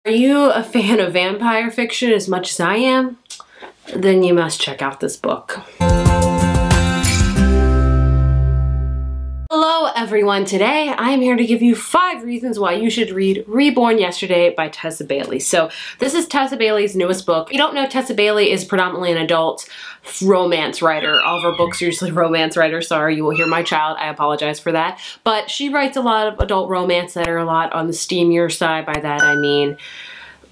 Are you a fan of vampire fiction as much as I am? Then you must check out this book. Hello everyone, today I am here to give you 5 reasons why you should read Reborn Yesterday by Tessa Bailey. So this is Tessa Bailey's newest book. If you don't know, Tessa Bailey is predominantly an adult romance writer. All of her books are usually romance writers. Sorry, you will hear my child. I apologize for that. But she writes a lot of adult romance that are a lot on the steamier side. By that I mean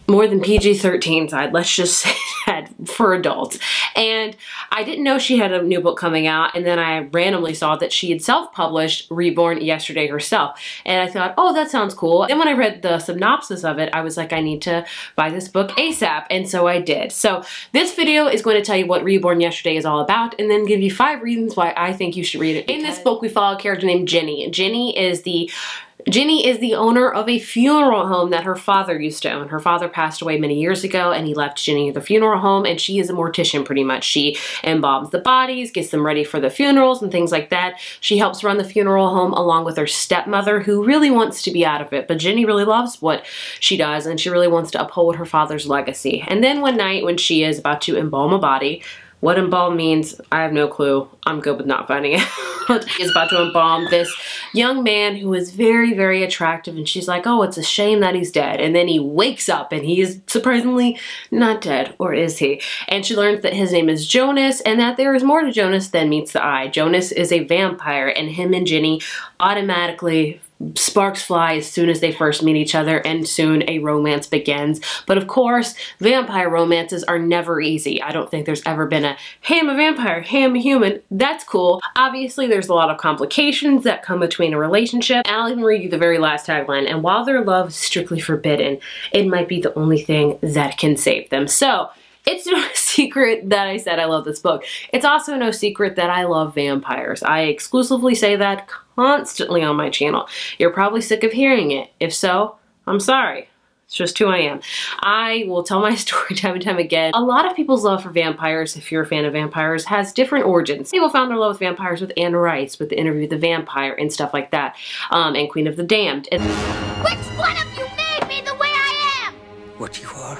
more than PG-13 side, let's just say that, for adults. And I didn't know she had a new book coming out, and then I randomly saw that she had self-published Reborn Yesterday herself. And I thought, oh, that sounds cool. Then when I read the synopsis of it, I was like, I need to buy this book ASAP, and so I did. So this video is going to tell you what Reborn Yesterday is all about, and then give you 5 reasons why I think you should read it. In this book, we follow a character named Jenny. Jenny is the owner of a funeral home that her father used to own. Her father passed away many years ago, and he left Jenny the funeral home, and she is a mortician pretty much. She embalms the bodies, gets them ready for the funerals and things like that. She helps run the funeral home along with her stepmother, who really wants to be out of it, but Jenny really loves what she does, and she really wants to uphold her father's legacy. And then one night when she is about to embalm a body, what embalm means, I have no clue. I'm good with not finding out. She's about to embalm this young man who is very, very attractive, and she's like, oh, it's a shame that he's dead. And then he wakes up and he is surprisingly not dead, or is he? And she learns that his name is Jonas, and that there is more to Jonas than meets the eye. Jonas is a vampire, and him and Jenny automatically sparks fly as soon as they first meet each other, and soon a romance begins. But of course, vampire romances are never easy. I don't think there's ever been a, hey, I'm a vampire, hey, I'm a human. That's cool. Obviously, there's a lot of complications that come between a relationship. I'll even read you the very last tagline. And while their love is strictly forbidden, it might be the only thing that can save them. So it's no secret that I said I love this book. It's also no secret that I love vampires. I exclusively say that constantly on my channel. You're probably sick of hearing it. If so, I'm sorry. It's just who I am. I will tell my story time and time again. A lot of people's love for vampires, if you're a fan of vampires, has different origins. People found their love with vampires with Anne Rice, with the Interview with the Vampire and stuff like that, and Queen of the Damned. Which one of you made me the way I am? What you are?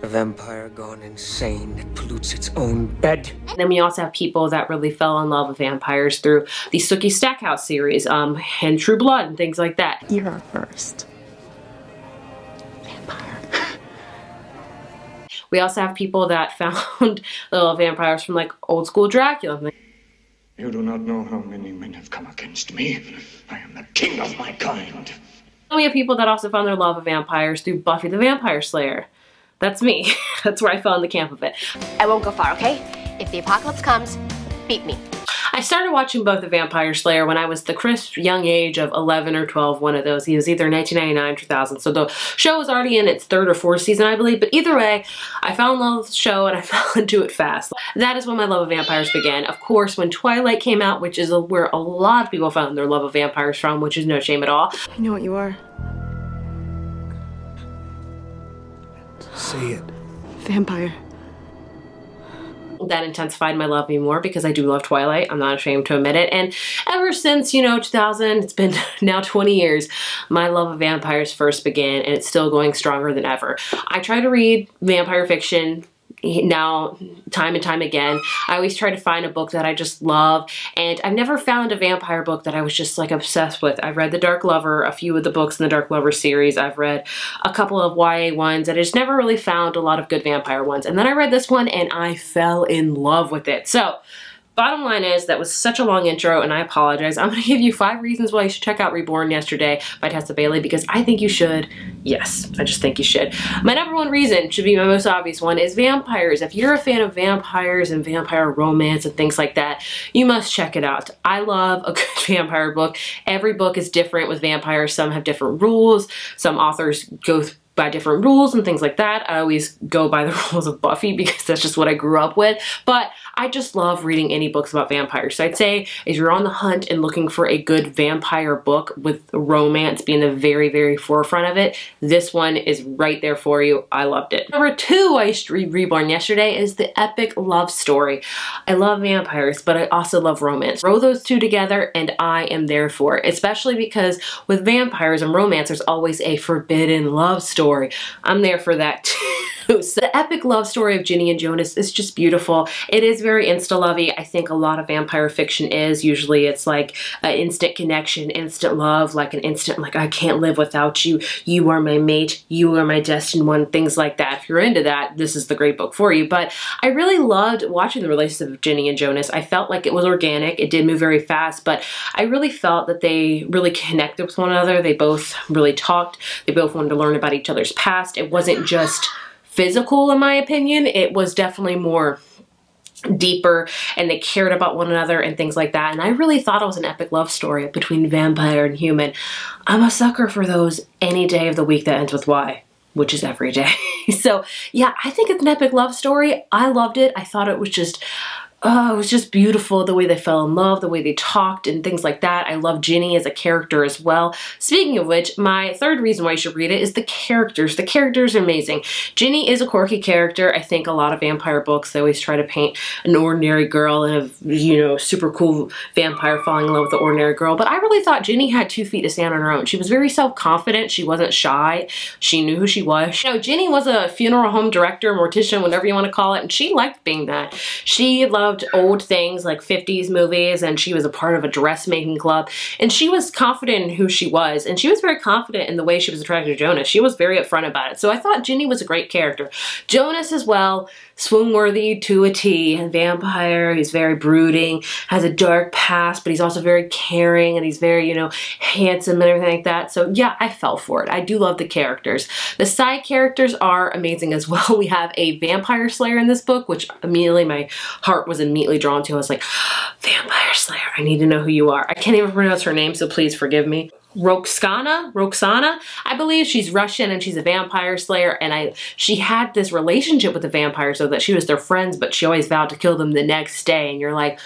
A vampire gone insane that pollutes its own bed. And then we also have people that really fell in love with vampires through the Sookie Stackhouse series, and True Blood and things like that. You're our first vampire. We also have people that found little vampires from like old school Dracula. You do not know how many men have come against me. I am the king of my kind. And we have people that also found their love of vampires through Buffy the Vampire Slayer. That's me. That's where I fell in the camp of it. I won't go far, okay? If the apocalypse comes, beat me. I started watching both The Vampire Slayer when I was the crisp young age of 11 or 12, one of those. He was either 1999 or 2000, so the show was already in its 3rd or 4th season, I believe, but either way, I fell in love with the show and I fell into it fast. That is when my love of vampires began. Of course, when Twilight came out, which is where a lot of people found their love of vampires from, which is no shame at all. I know what you are. Say it. Vampire. That intensified my love even more because I do love Twilight. I'm not ashamed to admit it. And ever since, you know, 2000, it's been now 20 years, my love of vampires first began, and it's still going stronger than ever. I try to read vampire fiction now time and time again. I always try to find a book that I just love, and I've never found a vampire book that I was just like obsessed with. I've read The Dark Lover, a few of the books in the Dark Lover series. I've read a couple of YA ones, and I just never really found a lot of good vampire ones. And then I read this one and I fell in love with it. So bottom line is, that was such a long intro, and I apologize. I'm going to give you 5 reasons why you should check out Reborn Yesterday by Tessa Bailey, because I think you should. Yes, I just think you should. My number 1 reason, should be my most obvious one, is vampires. If you're a fan of vampires and vampire romance and things like that, you must check it out. I love a good vampire book. Every book is different with vampires. Some have different rules. Some authors go by different rules and things like that. I always go by the rules of Buffy because that's just what I grew up with. But I just love reading any books about vampires. So I'd say if you're on the hunt and looking for a good vampire book with romance being the very, very forefront of it, this one is right there for you. I loved it. Number 2, I used to read Reborn Yesterday, is the epic love story. I love vampires, but I also love romance. Throw those two together and I am there for it, especially because with vampires and romance, there's always a forbidden love story story, I'm there for that too. So the epic love story of Ginny and Jonas is just beautiful. It is very insta-lovey. I think a lot of vampire fiction is. Usually it's like an instant connection, instant love, like an instant, like, I can't live without you. You are my mate. You are my destined one. Things like that. If you're into that, this is the great book for you. But I really loved watching the relationship of Ginny and Jonas. I felt like it was organic. It did move very fast, but I really felt that they really connected with one another. They both really talked. They both wanted to learn about each other's past. It wasn't just physical, in my opinion. It was definitely more deeper, and they cared about one another and things like that. And I really thought it was an epic love story between vampire and human. I'm a sucker for those any day of the week that ends with Y, which is every day. So yeah, I think it's an epic love story. I loved it. I thought it was just beautiful, the way they fell in love, the way they talked and things like that. I love Ginny as a character as well. Speaking of which, my third reason why you should read it is the characters. The characters are amazing. Ginny is a quirky character. I think a lot of vampire books, they always try to paint an ordinary girl and a, you know, super cool vampire falling in love with the ordinary girl. But I really thought Ginny had 2 feet to stand on her own. She was very self-confident. She wasn't shy. She knew who she was. You know, Ginny was a funeral home director, mortician, whatever you want to call it, and she liked being that. She loved old things like 50s movies, and she was a part of a dressmaking club, and she was confident in who she was, and she was very confident in the way she was attracted to Jonas. She was very upfront about it. So I thought Ginny was a great character. Jonas as well, swoon-worthy to a T, and vampire. He's very brooding, has a dark past, but he's also very caring, and he's very, you know, handsome and everything like that. So yeah, I fell for it. I do love the characters. The side characters are amazing as well. We have a vampire slayer in this book, which immediately my heart was immediately drawn to. I was like, vampire slayer, I need to know who you are. I can't even pronounce her name, so please forgive me. Roxana, I believe. She's Russian and she's a vampire slayer, and she had this relationship with the vampires so that she was their friends, but she always vowed to kill them the next day, and you're like,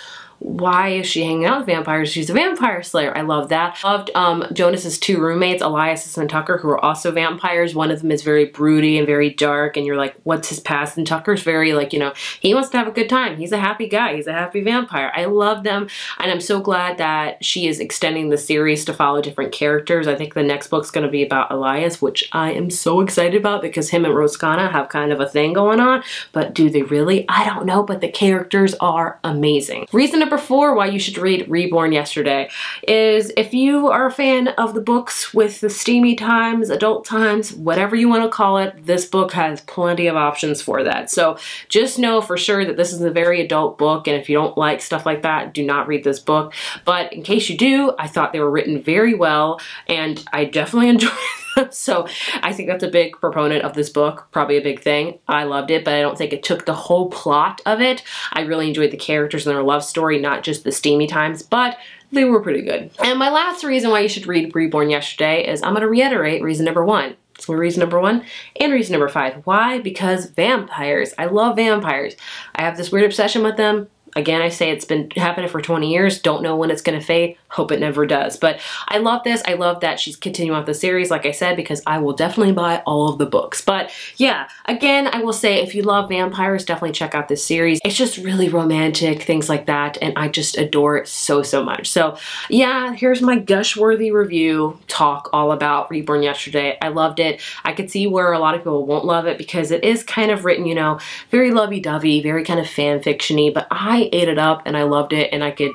why is she hanging out with vampires? She's a vampire slayer. I love that. Loved Jonas's 2 roommates, Elias and Tucker, who are also vampires. One of them is very broody and very dark, and you're like, what's his past? And Tucker's very, like, you know, he wants to have a good time. He's a happy guy. He's a happy vampire. I love them, and I'm so glad that she is extending the series to follow different characters. I think the next book's going to be about Elias, which I am so excited about because him and Roxana have kind of a thing going on, but do they really? I don't know, but the characters are amazing. Reason number 4 why you should read Reborn Yesterday is if you are a fan of the books with the steamy times, adult times, whatever you want to call it, this book has plenty of options for that. So just know for sure that this is a very adult book, and if you don't like stuff like that, do not read this book. But in case you do, I thought they were written very well, and I definitely enjoyed them. So I think that's a big proponent of this book, probably a big thing. I loved it, but I don't think it took the whole plot of it. I really enjoyed the characters and their love story, not just the steamy times, but they were pretty good. And my last reason why you should read Reborn Yesterday is I'm going to reiterate reason number 1. So reason number 1 and reason number 5. Why? Because vampires. I love vampires. I have this weird obsession with them. Again, I say it's been happening for 20 years. Don't know when it's going to fade. Hope it never does. But I love this. I love that she's continuing with the series, like I said, because I will definitely buy all of the books. But yeah, again, I will say if you love vampires, definitely check out this series. It's just really romantic, things like that, and I just adore it so, so much. So yeah, here's my gush-worthy review talk all about Reborn Yesterday. I loved it. I could see where a lot of people won't love it because it is kind of written, you know, very lovey-dovey, very kind of fan fiction-y, but I ate it up and I loved it, and I could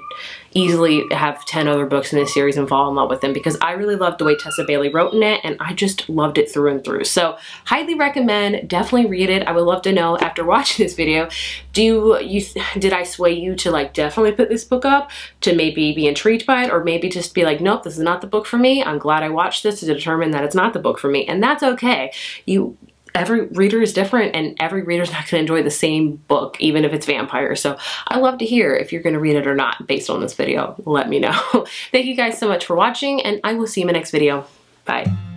easily have 10 other books in this series and fall in love with them because I really loved the way Tessa Bailey wrote in it, and I just loved it through and through. So highly recommend, definitely read it. I would love to know after watching this video, did I sway you to like definitely put this book up, to maybe be intrigued by it, or maybe just be like, nope, this is not the book for me. I'm glad I watched this to determine that it's not the book for me, and that's okay. Every reader is different, and every reader's not going to enjoy the same book, even if it's vampire. So I love to hear if you're going to read it or not based on this video. Let me know. Thank you guys so much for watching, and I will see you in my next video. Bye.